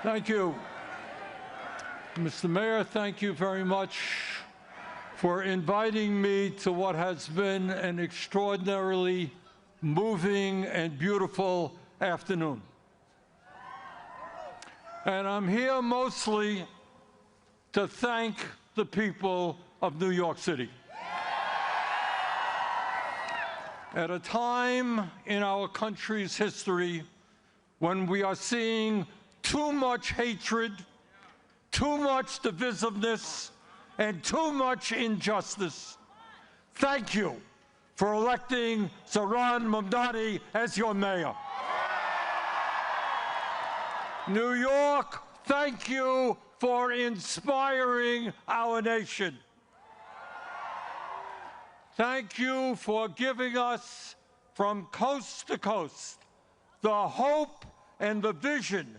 Thank you. Mr. Mayor, thank you very much for inviting me to what has been an extraordinarily moving and beautiful afternoon. And I'm here mostly to thank the people of New York City. At a time in our country's history when we are seeing too much hatred, too much divisiveness, and too much injustice, thank you for electing Zohran Mamdani as your mayor. New York, thank you for inspiring our nation. Thank you for giving us, from coast to coast, the hope and the vision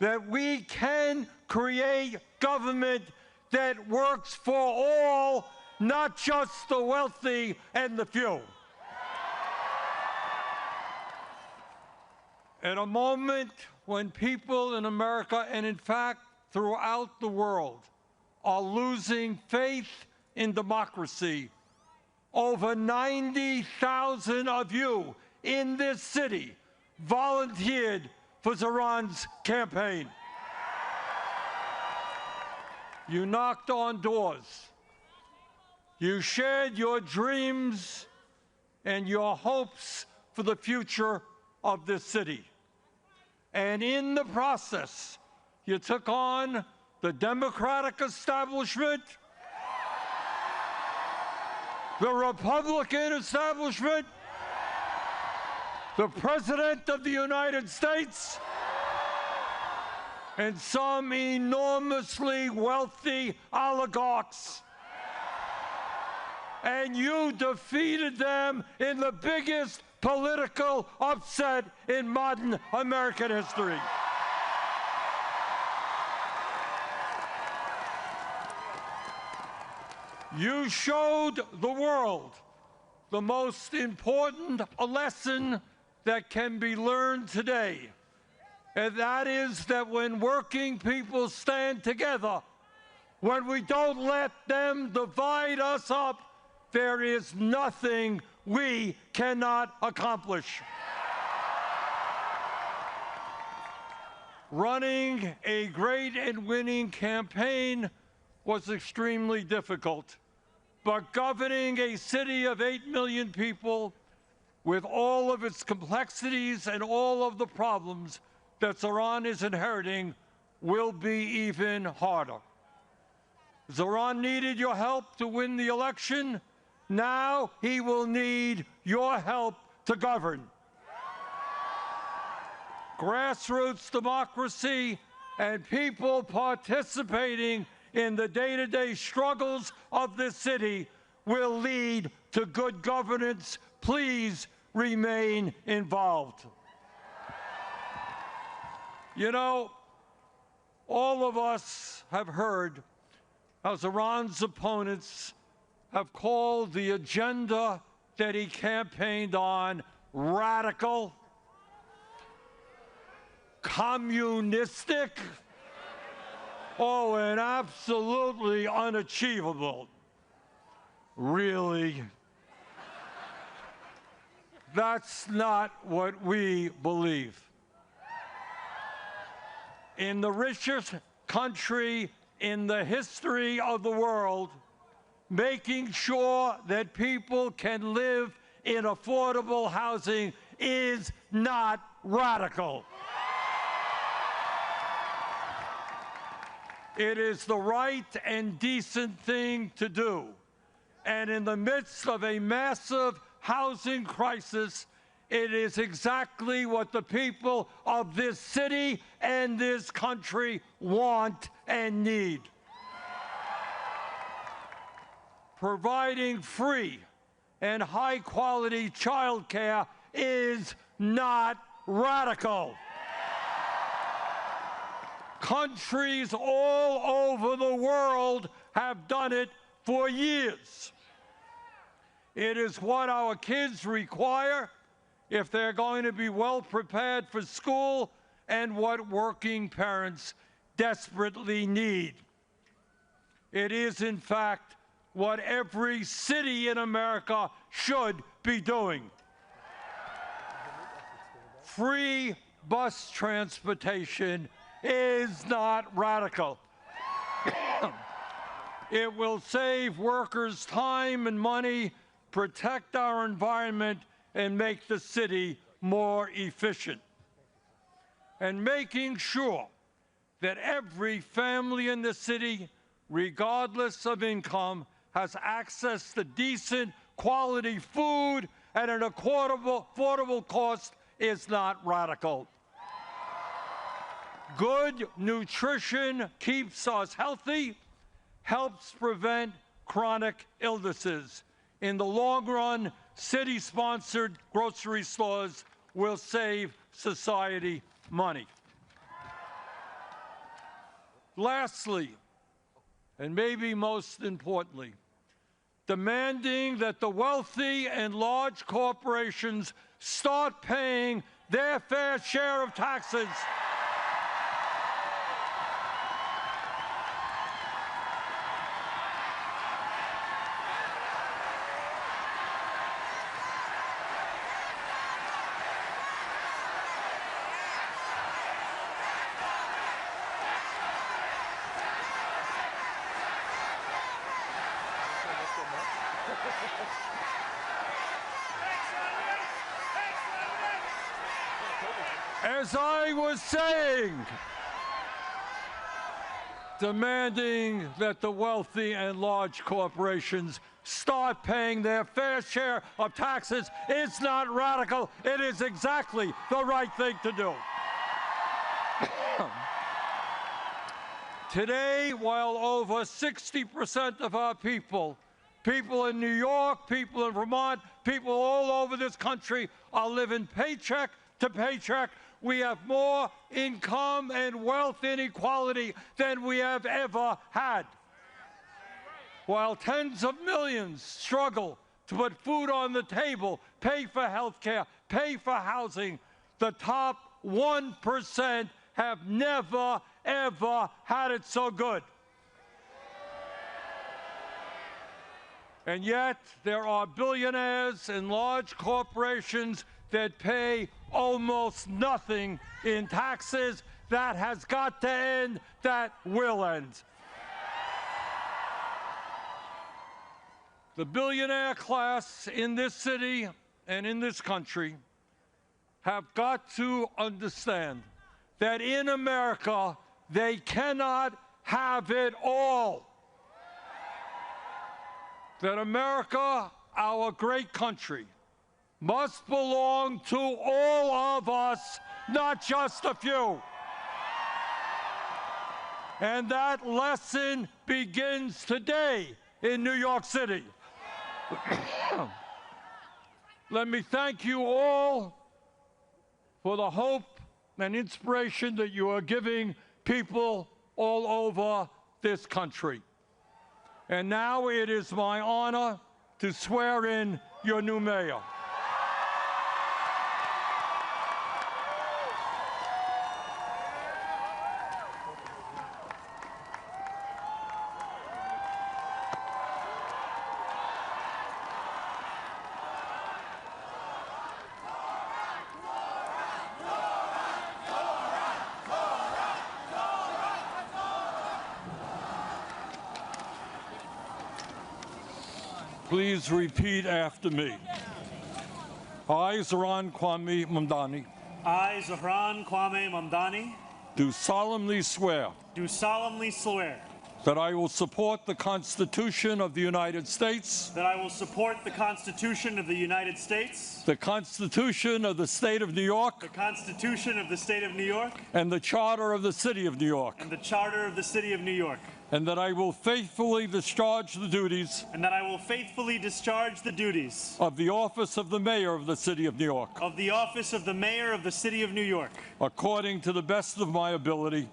that we can create government that works for all, not just the wealthy and the few. At a moment when people in America, and in fact throughout the world, are losing faith in democracy, over 90,000 of you in this city volunteered for Zohran's campaign. You knocked on doors. You shared your dreams and your hopes for the future of this city. And in the process, you took on the Democratic establishment, the Republican establishment, the President of the United States, and some enormously wealthy oligarchs. And you defeated them in the biggest political upset in modern American history. You showed the world the most important lesson that can be learned today, and that is that when working people stand together, when we don't let them divide us up, there is nothing we cannot accomplish. Running a great and winning campaign was extremely difficult, but governing a city of 8 million people with all of its complexities and all of the problems that Zohran is inheriting will be even harder. Zohran needed your help to win the election. Now he will need your help to govern. Grassroots democracy and people participating in the day-to-day struggles of this city will lead to good governance. Please remain involved. You know, all of us have heard how Zohran's opponents have called the agenda that he campaigned on radical, communistic, and absolutely unachievable. Really? That's not what we believe. In the richest country in the history of the world, making sure that people can live in affordable housing is not radical. It is the right and decent thing to do. And in the midst of a massive housing crisis, it is exactly what the people of this city and this country want and need. Providing free and high-quality child care is not radical. Countries all over the world have done it for years. It is what our kids require if they're going to be well prepared for school and what working parents desperately need. It is, in fact, what every city in America should be doing. Free bus transportation is not radical. It will save workers time and money, protect our environment, and make the city more efficient. And making sure that every family in the city, regardless of income, has access to decent, quality food at an affordable cost is not radical. Good nutrition keeps us healthy, helps prevent chronic illnesses. In the long run, city-sponsored grocery stores will save society money. Lastly, and maybe most importantly, demanding that the wealthy and large corporations start paying their fair share of taxes. As I was saying, demanding that the wealthy and large corporations start paying their fair share of taxes is not radical. It is exactly the right thing to do. Today, while over 60% of our people in New York, people in Vermont, people all over this country are living paycheck to paycheck, we have more income and wealth inequality than we have ever had. While tens of millions struggle to put food on the table, pay for health care, pay for housing, the top 1% have never, ever had it so good. And yet, there are billionaires and large corporations that pay almost nothing in taxes. That has got to end. That will end. The billionaire class in this city and in this country have got to understand that in America, they cannot have it all. That America, our great country, must belong to all of us, not just a few. And that lesson begins today in New York City. Let me thank you all for the hope and inspiration that you are giving people all over this country. And now it is my honor to swear in your new mayor. Please repeat after me. I, Zohran Mamdani, I, Zohran Mamdani, do solemnly swear that I will support the Constitution of the United States, I will support the Constitution of the United States, the Constitution of the State of New York, the Constitution of the State of New York, and the Charter of the City of New York, and the Charter of the City of New York, and that I will faithfully discharge the duties of the office of the Mayor of the City of New York, according to the best of my ability.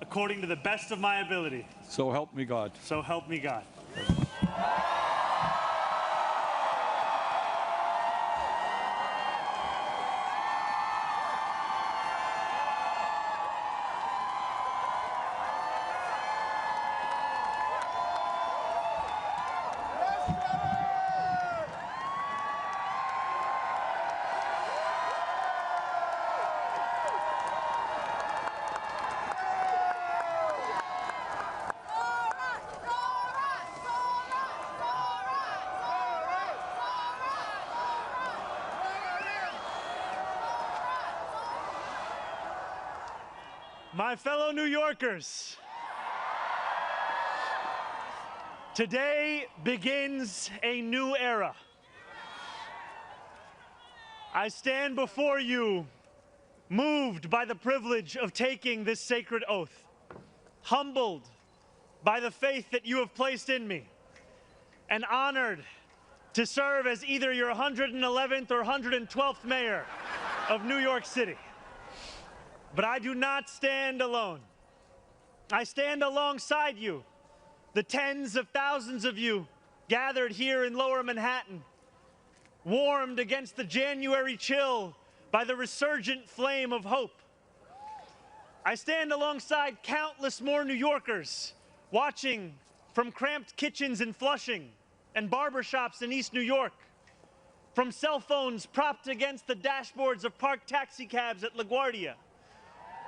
So help me God. So help me God. My fellow New Yorkers, today begins a new era. I stand before you, moved by the privilege of taking this sacred oath, humbled by the faith that you have placed in me, and honored to serve as either your 111th or 112th mayor of New York City. But I do not stand alone. I stand alongside you, the tens of thousands of you gathered here in Lower Manhattan, warmed against the January chill by the resurgent flame of hope. I stand alongside countless more New Yorkers watching from cramped kitchens in Flushing and barbershops in East New York, from cell phones propped against the dashboards of parked taxicabs at LaGuardia,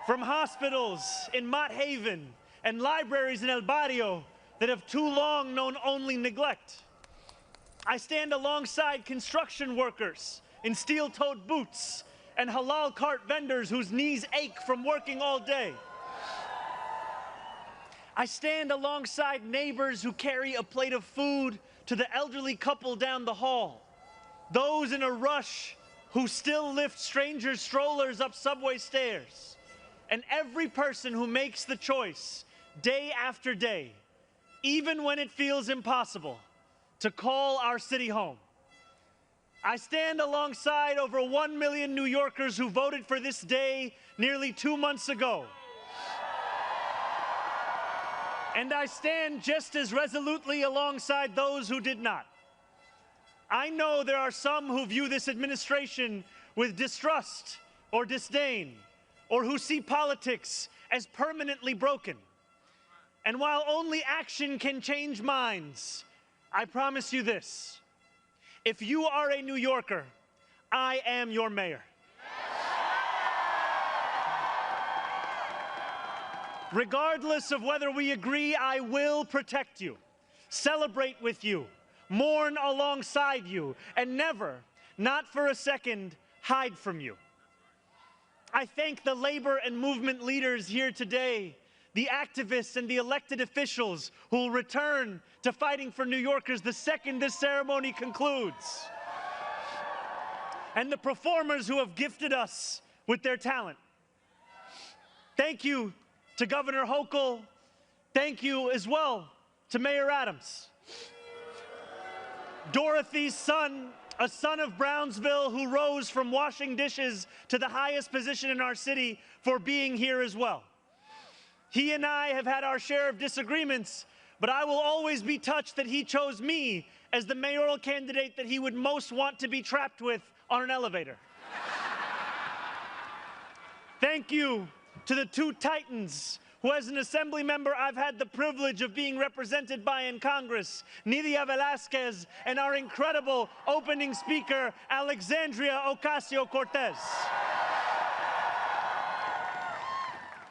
from hospitals in Mott Haven and libraries in El Barrio that have too long known only neglect. I stand alongside construction workers in steel-toed boots and halal cart vendors whose knees ache from working all day. I stand alongside neighbors who carry a plate of food to the elderly couple down the hall, those in a rush who still lift strangers' strollers up subway stairs, and every person who makes the choice day after day, even when it feels impossible, to call our city home. I stand alongside over 1 million New Yorkers who voted for this day nearly 2 months ago. And I stand just as resolutely alongside those who did not. I know there are some who view this administration with distrust or disdain, or who see politics as permanently broken. And while only action can change minds, I promise you this: if you are a New Yorker, I am your mayor. Regardless of whether we agree, I will protect you, celebrate with you, mourn alongside you, and never, not for a second, hide from you. I thank the labor and movement leaders here today, the activists and the elected officials who will return to fighting for New Yorkers the second this ceremony concludes, and the performers who have gifted us with their talent. Thank you to Governor Hochul. Thank you as well to Mayor Adams. Dorothy's son, a son of Brownsville who rose from washing dishes to the highest position in our city, for being here as well. He and I have had our share of disagreements, but I will always be touched that he chose me as the mayoral candidate that he would most want to be trapped with on an elevator. Thank you to the two titans who, as an assembly member, I've had the privilege of being represented by in Congress, Nydia Velázquez, and our incredible opening speaker, Alexandria Ocasio-Cortez.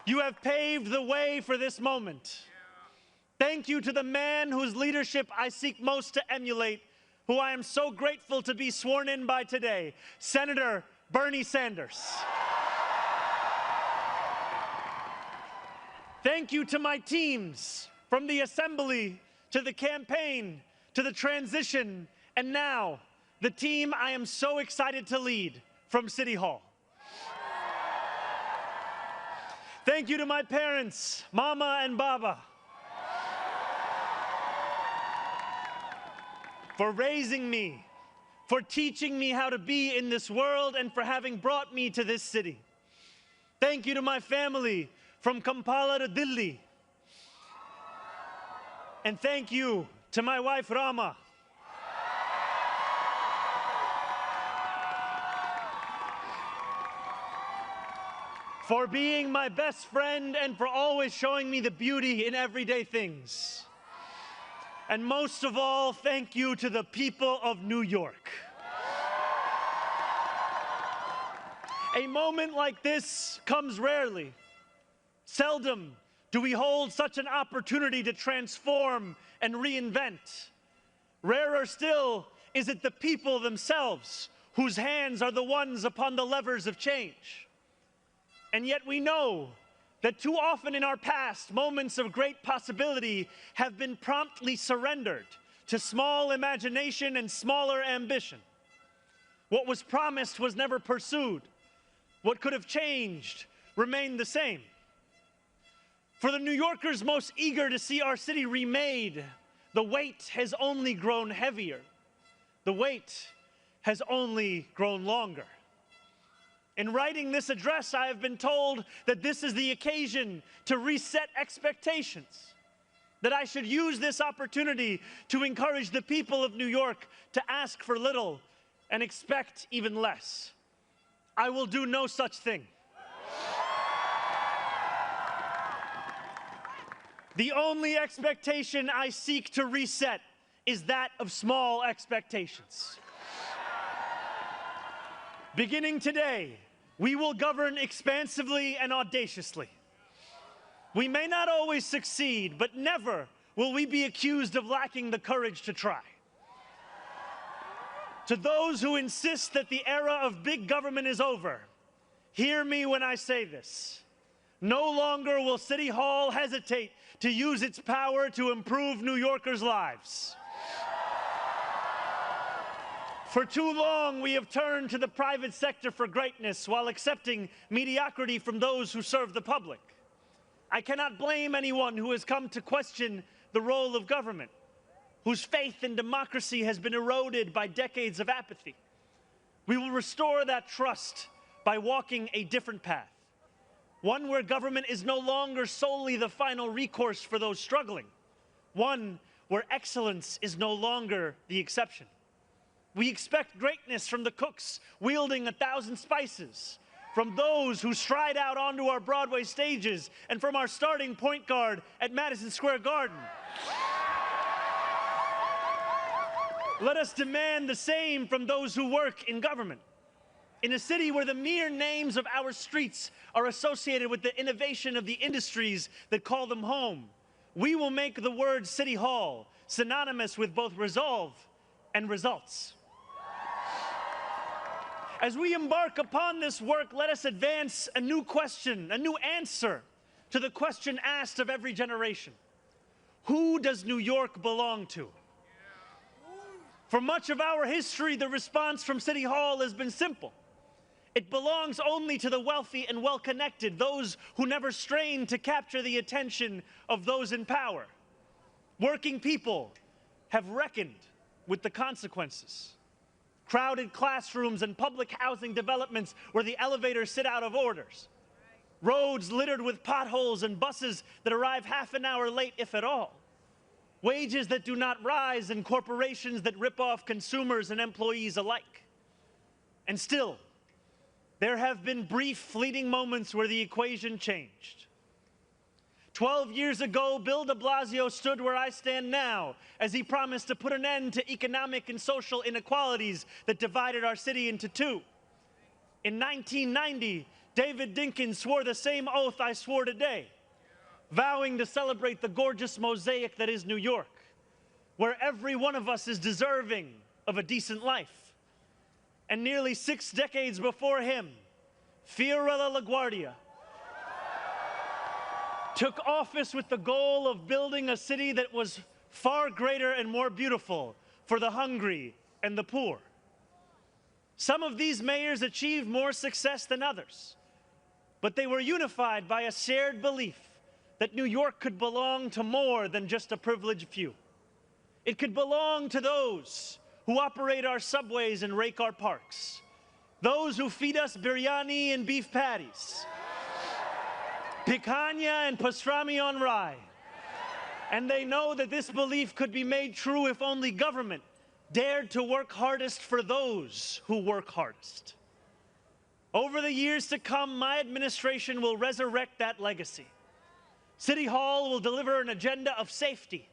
You have paved the way for this moment. Thank you to the man whose leadership I seek most to emulate, who I am so grateful to be sworn in by today, Senator Bernie Sanders. Thank you to my teams, from the assembly to the campaign to the transition, and now the team I am so excited to lead from City Hall. Thank you to my parents, Mama and Baba, for raising me, for teaching me how to be in this world, and for having brought me to this city. Thank you to my family, from Kampala to Delhi. And thank you to my wife, Rama. For being my best friend and for always showing me the beauty in everyday things. And most of all, thank you to the people of New York. A moment like this comes rarely. Seldom do we hold such an opportunity to transform and reinvent. Rarer still is it the people themselves whose hands are the ones upon the levers of change. And yet we know that too often in our past, moments of great possibility have been promptly surrendered to small imagination and smaller ambition. What was promised was never pursued. What could have changed remained the same. For the New Yorkers most eager to see our city remade, the weight has only grown heavier. The wait has only grown longer. In writing this address, I have been told that this is the occasion to reset expectations, that I should use this opportunity to encourage the people of New York to ask for little and expect even less. I will do no such thing. The only expectation I seek to reset is that of small expectations. Beginning today, we will govern expansively and audaciously. We may not always succeed, but never will we be accused of lacking the courage to try. To those who insist that the era of big government is over, hear me when I say this. No longer will City Hall hesitate to use its power to improve New Yorkers' lives. For too long, we have turned to the private sector for greatness while accepting mediocrity from those who serve the public. I cannot blame anyone who has come to question the role of government, whose faith in democracy has been eroded by decades of apathy. We will restore that trust by walking a different path, one where government is no longer solely the final recourse for those struggling, one where excellence is no longer the exception. We expect greatness from the cooks wielding 1,000 spices, from those who stride out onto our Broadway stages, and from our starting point guard at Madison Square Garden. Let us demand the same from those who work in government. In a city where the mere names of our streets are associated with the innovation of the industries that call them home, we will make the word City Hall synonymous with both resolve and results. As we embark upon this work, let us advance a new question, a new answer to the question asked of every generation. Who does New York belong to? For much of our history, the response from City Hall has been simple. It belongs only to the wealthy and well-connected, those who never strain to capture the attention of those in power. Working people have reckoned with the consequences. Crowded classrooms and public housing developments where the elevators sit out of orders. Roads littered with potholes and buses that arrive half an hour late, if at all. Wages that do not rise and corporations that rip off consumers and employees alike. And still, there have been brief, fleeting moments where the equation changed. 12 years ago, Bill de Blasio stood where I stand now as he promised to put an end to economic and social inequalities that divided our city into two. In 1990, David Dinkins swore the same oath I swore today, vowing to celebrate the gorgeous mosaic that is New York, where every one of us is deserving of a decent life. And nearly 6 decades before him, Fiorella LaGuardia took office with the goal of building a city that was far greater and more beautiful for the hungry and the poor. Some of these mayors achieved more success than others, but they were unified by a shared belief that New York could belong to more than just a privileged few. It could belong to those who operate our subways and rake our parks, those who feed us biryani and beef patties, picanha and pastrami on rye. And they know that this belief could be made true if only government dared to work hardest for those who work hardest. Over the years to come, my administration will resurrect that legacy. City Hall will deliver an agenda of safety,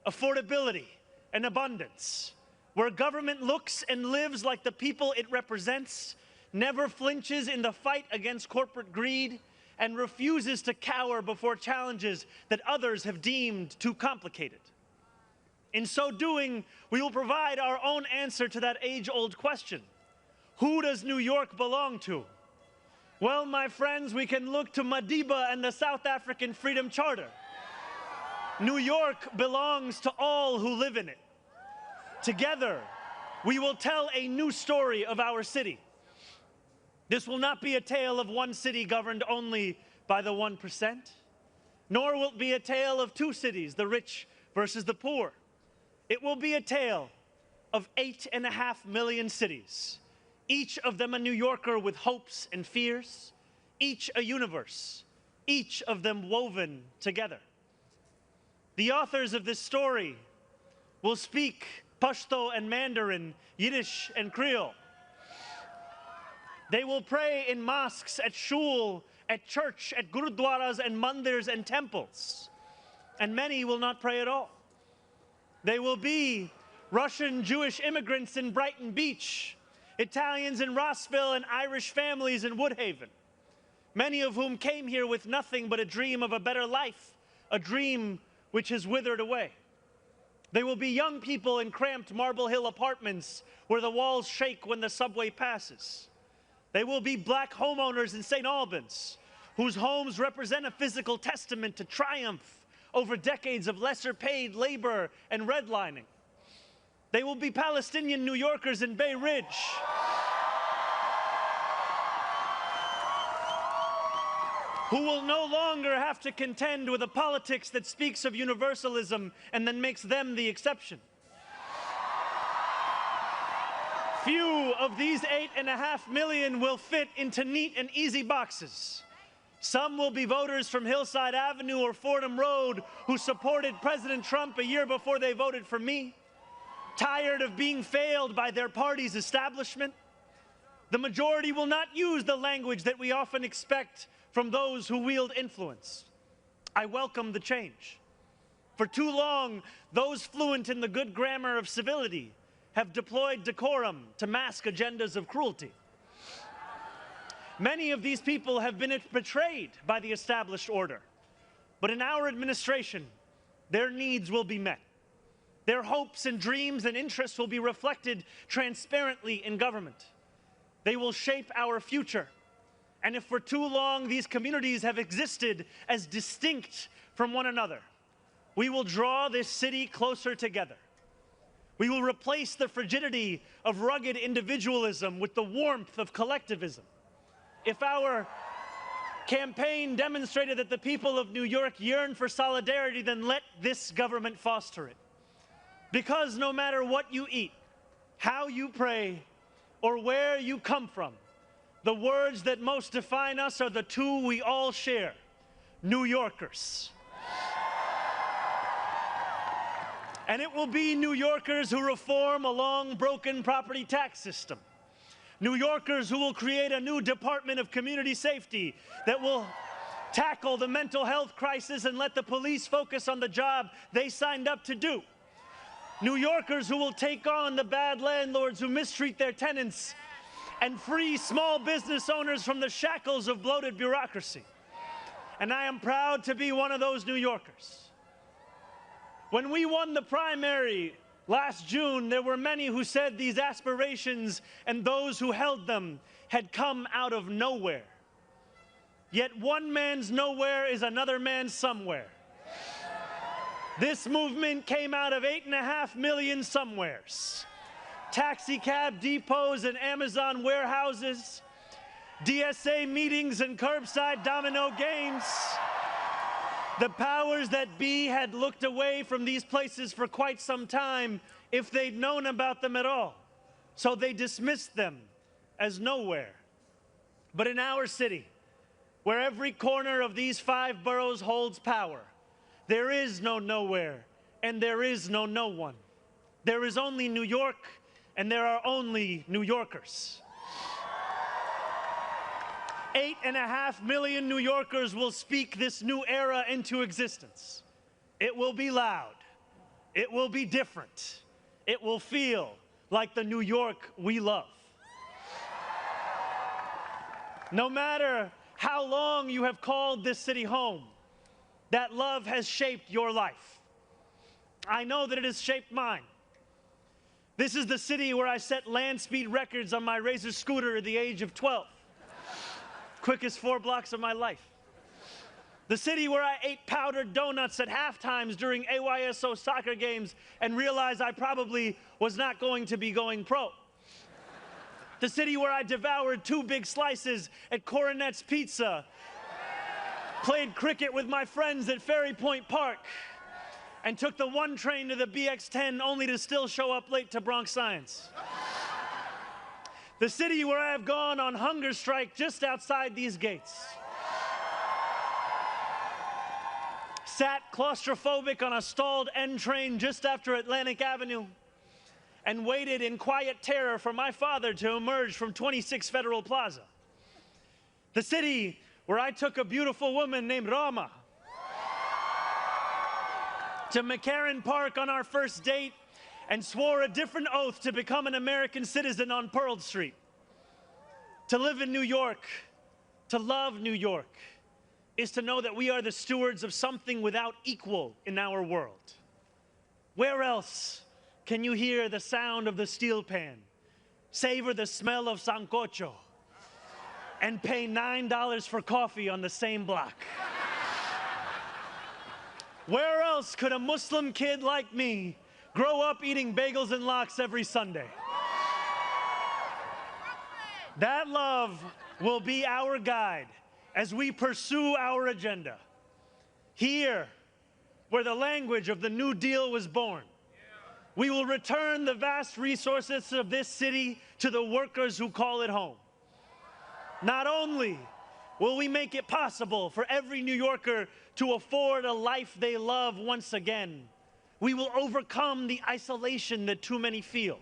affordability, and abundance, where government looks and lives like the people it represents, never flinches in the fight against corporate greed, and refuses to cower before challenges that others have deemed too complicated. In so doing, we will provide our own answer to that age-old question. Who does New York belong to? Well, my friends, we can look to Madiba and the South African Freedom Charter. New York belongs to all who live in it. Together, we will tell a new story of our city. This will not be a tale of one city governed only by the 1%, nor will it be a tale of two cities, the rich versus the poor. It will be a tale of 8.5 million cities, each of them a New Yorker with hopes and fears, each a universe, each of them woven together. The authors of this story will speak Pashto and Mandarin, Yiddish and Creole. They will pray in mosques, at shul, at church, at gurudwaras and mandirs and temples. And many will not pray at all. They will be Russian Jewish immigrants in Brighton Beach, Italians in Rossville, and Irish families in Woodhaven, many of whom came here with nothing but a dream of a better life, a dream which has withered away. They will be young people in cramped Marble Hill apartments where the walls shake when the subway passes. They will be black homeowners in St. Albans, whose homes represent a physical testament to triumph over decades of lesser paid labor and redlining. They will be Palestinian New Yorkers in Bay Ridge, who will no longer have to contend with a politics that speaks of universalism and then makes them the exception. Few of these 8.5 million will fit into neat and easy boxes. Some will be voters from Hillside Avenue or Fordham Road who supported President Trump a year before they voted for me, tired of being failed by their party's establishment. The majority will not use the language that we often expect from those who wield influence. I welcome the change. For too long, those fluent in the good grammar of civility have deployed decorum to mask agendas of cruelty. Many of these people have been betrayed by the established order. But in our administration, their needs will be met. Their hopes and dreams and interests will be reflected transparently in government. They will shape our future. And if for too long these communities have existed as distinct from one another, we will draw this city closer together. We will replace the frigidity of rugged individualism with the warmth of collectivism. If our campaign demonstrated that the people of New York yearn for solidarity, then let this government foster it. Because no matter what you eat, how you pray, or where you come from, the words that most define us are the two we all share: New Yorkers. And it will be New Yorkers who reform a long broken property tax system. New Yorkers who will create a new Department of Community Safety that will tackle the mental health crisis and let the police focus on the job they signed up to do. New Yorkers who will take on the bad landlords who mistreat their tenants and free small business owners from the shackles of bloated bureaucracy. And I am proud to be one of those New Yorkers. When we won the primary last June, there were many who said these aspirations and those who held them had come out of nowhere. Yet one man's nowhere is another man's somewhere. This movement came out of 8.5 million somewheres. Taxi cab depots and Amazon warehouses, DSA meetings and curbside domino games. The powers that be had looked away from these places for quite some time if they'd known about them at all. So they dismissed them as nowhere. But in our city, where every corner of these 5 boroughs holds power, there is no nowhere and there is no no one. There is only New York and there are only New Yorkers. 8.5 million New Yorkers will speak this new era into existence. It will be loud. It will be different. It will feel like the New York we love. No matter how long you have called this city home, that love has shaped your life. I know that it has shaped mine. This is the city where I set land speed records on my Razor scooter at the age of 12. quickest 4 blocks of my life. The city where I ate powdered donuts at halftimes during AYSO soccer games and realized I probably was not going to be going pro. The city where I devoured 2 big slices at Coronet's Pizza, played cricket with my friends at Ferry Point Park, and took the 1 train to the BX10 only to still show up late to Bronx Science. The city where I have gone on hunger strike just outside these gates. Sat claustrophobic on a stalled N train just after Atlantic Avenue and waited in quiet terror for my father to emerge from 26 Federal Plaza. The city where I took a beautiful woman named Rama to McCarran Park on our first date and swore a different oath to become an American citizen on Pearl Street. To live in New York, to love New York, is to know that we are the stewards of something without equal in our world. Where else can you hear the sound of the steel pan, savor the smell of sancocho, and pay $9 for coffee on the same block? Where else could a Muslim kid like me grow up eating bagels and lox every Sunday? That love will be our guide as we pursue our agenda. Here, where the language of the New Deal was born, we will return the vast resources of this city to the workers who call it home. Not only will we make it possible for every New Yorker to afford a life they love once again, we will overcome the isolation that too many feel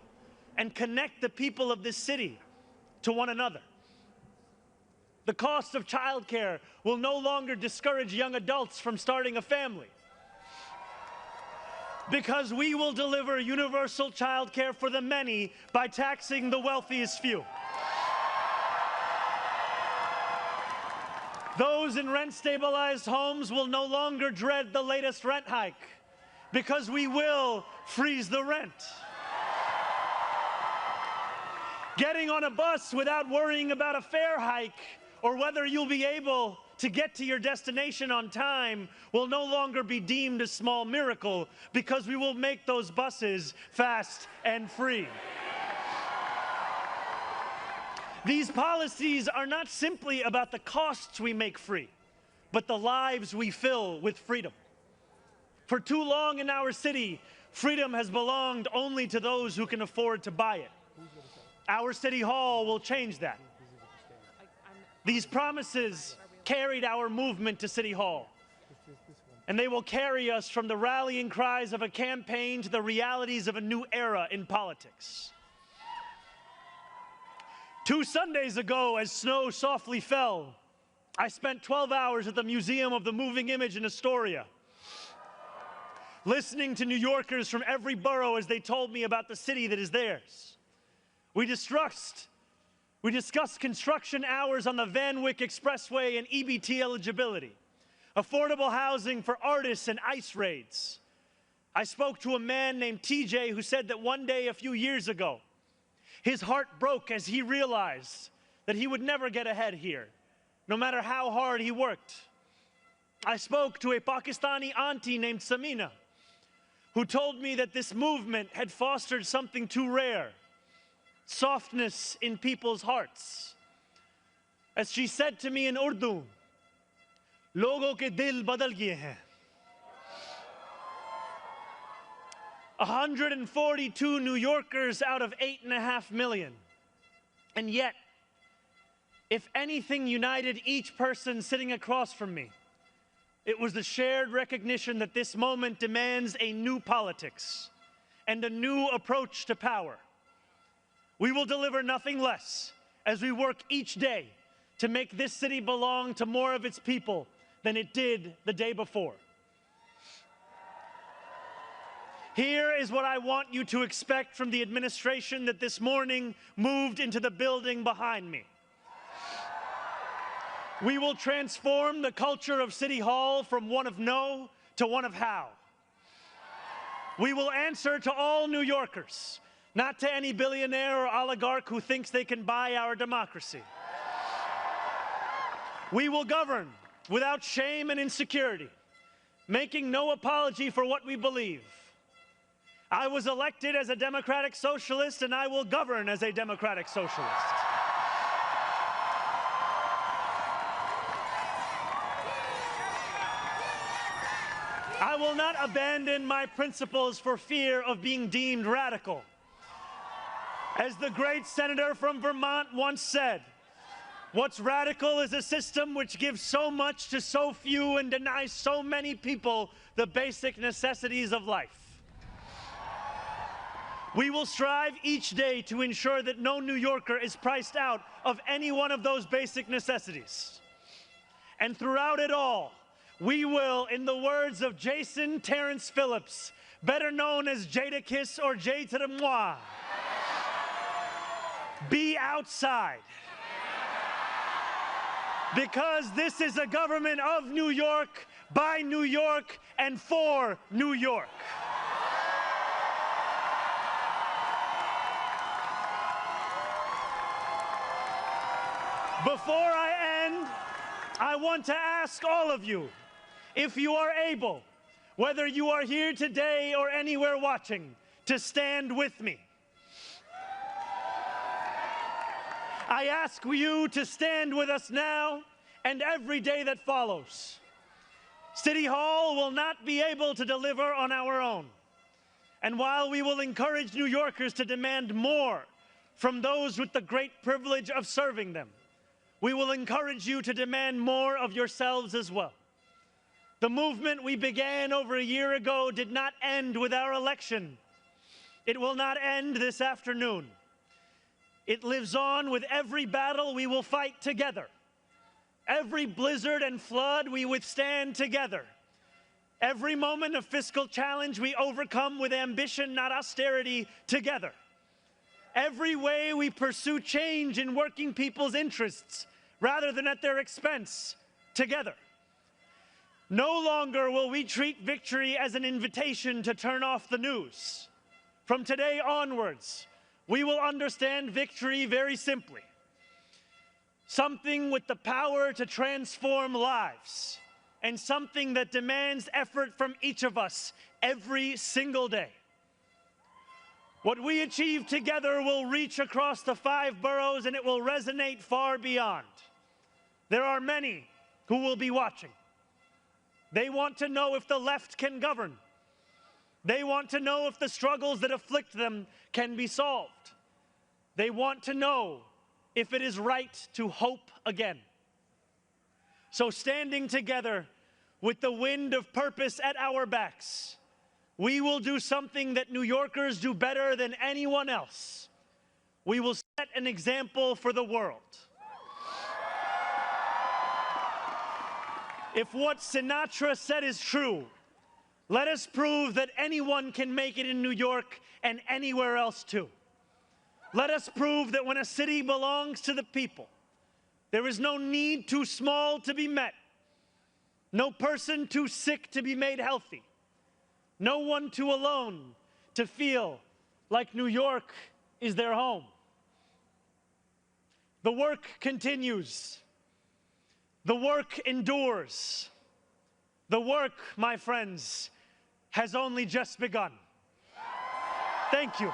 and connect the people of this city to one another. The cost of childcare will no longer discourage young adults from starting a family, because we will deliver universal childcare for the many by taxing the wealthiest few. Those in rent-stabilized homes will no longer dread the latest rent hike, because we will freeze the rent. Getting on a bus without worrying about a fare hike or whether you'll be able to get to your destination on time will no longer be deemed a small miracle, because we will make those buses fast and free. These policies are not simply about the costs we make free, but the lives we fill with freedom. For too long in our city, freedom has belonged only to those who can afford to buy it. Our City Hall will change that. These promises carried our movement to City Hall, and they will carry us from the rallying cries of a campaign to the realities of a new era in politics. 2 Sundays ago, as snow softly fell, I spent 12 hours at the Museum of the Moving Image in Astoria, listening to New Yorkers from every borough as they told me about the city that is theirs. We discussed construction hours on the Van Wyck Expressway and EBT eligibility, affordable housing for artists and ICE raids. I spoke to a man named TJ who said that one day a few years ago, his heart broke as he realized that he would never get ahead here, no matter how hard he worked. I spoke to a Pakistani auntie named Samina, who told me that this movement had fostered something too rare: softness in people's hearts. As she said to me in Urdu, "Logo ke dil badal gaye hain." 142 New Yorkers out of 8.5 million. And yet, if anything united each person sitting across from me, it was the shared recognition that this moment demands a new politics and a new approach to power. We will deliver nothing less as we work each day to make this city belong to more of its people than it did the day before. Here is what I want you to expect from the administration that this morning moved into the building behind me. We will transform the culture of City Hall from one of no to one of how. We will answer to all New Yorkers, not to any billionaire or oligarch who thinks they can buy our democracy. We will govern without shame and insecurity, making no apology for what we believe. I was elected as a democratic socialist, and I will govern as a democratic socialist. I will not abandon my principles for fear of being deemed radical. As the great senator from Vermont once said, what's radical is a system which gives so much to so few and denies so many people the basic necessities of life. We will strive each day to ensure that no New Yorker is priced out of any one of those basic necessities. And throughout it all, we will, in the words of Jason Terrence Phillips, better known as Jadakiss or Jay to the moi, be outside. Because this is a government of New York, by New York, and for New York. Before I end, I want to ask all of you, if you are able, whether you are here today or anywhere watching, to stand with me. I ask you to stand with us now and every day that follows. City Hall will not be able to deliver on our own. And while we will encourage New Yorkers to demand more from those with the great privilege of serving them, we will encourage you to demand more of yourselves as well. The movement we began over a year ago did not end with our election. It will not end this afternoon. It lives on with every battle we will fight together. Every blizzard and flood we withstand together. Every moment of fiscal challenge we overcome with ambition, not austerity, together. Every way we pursue change in working people's interests rather than at their expense, together. No longer will we treat victory as an invitation to turn off the news. From today onwards, we will understand victory very simply. Something with the power to transform lives, and something that demands effort from each of us every single day. What we achieve together will reach across the 5 boroughs, and it will resonate far beyond. There are many who will be watching. They want to know if the left can govern. They want to know if the struggles that afflict them can be solved. They want to know if it is right to hope again. So standing together with the wind of purpose at our backs, we will do something that New Yorkers do better than anyone else. We will set an example for the world. If what Sinatra said is true, let us prove that anyone can make it in New York and anywhere else too. Let us prove that when a city belongs to the people, there is no need too small to be met, no person too sick to be made healthy, no one too alone to feel like New York is their home. The work continues. The work endures. The work, my friends, has only just begun. Thank you.